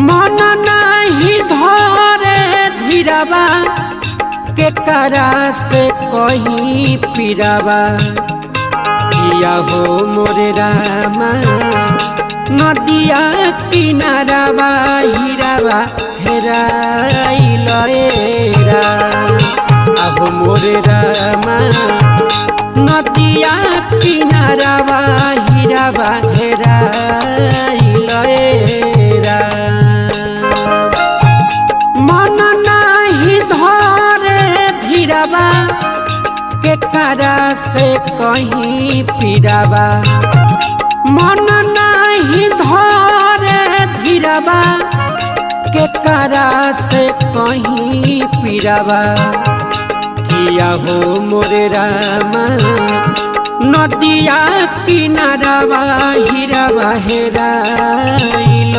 मन नहीं धरे धीराबा के करा से कहीं पीराबा किया हो मोरे रामा नदिया किनाराबा हीराबा हेराइल रा अब मोरे रामा नदिया किनाराबा हीराबा हेराइल रा मन नहीं धरे धीराबा के करा से कहीं पीराबा मन नहीं धरे धीराबा के करा से कहीं पीराबा किया हो मोरे रामा नदिया किनाराबा हीराबा हेराइल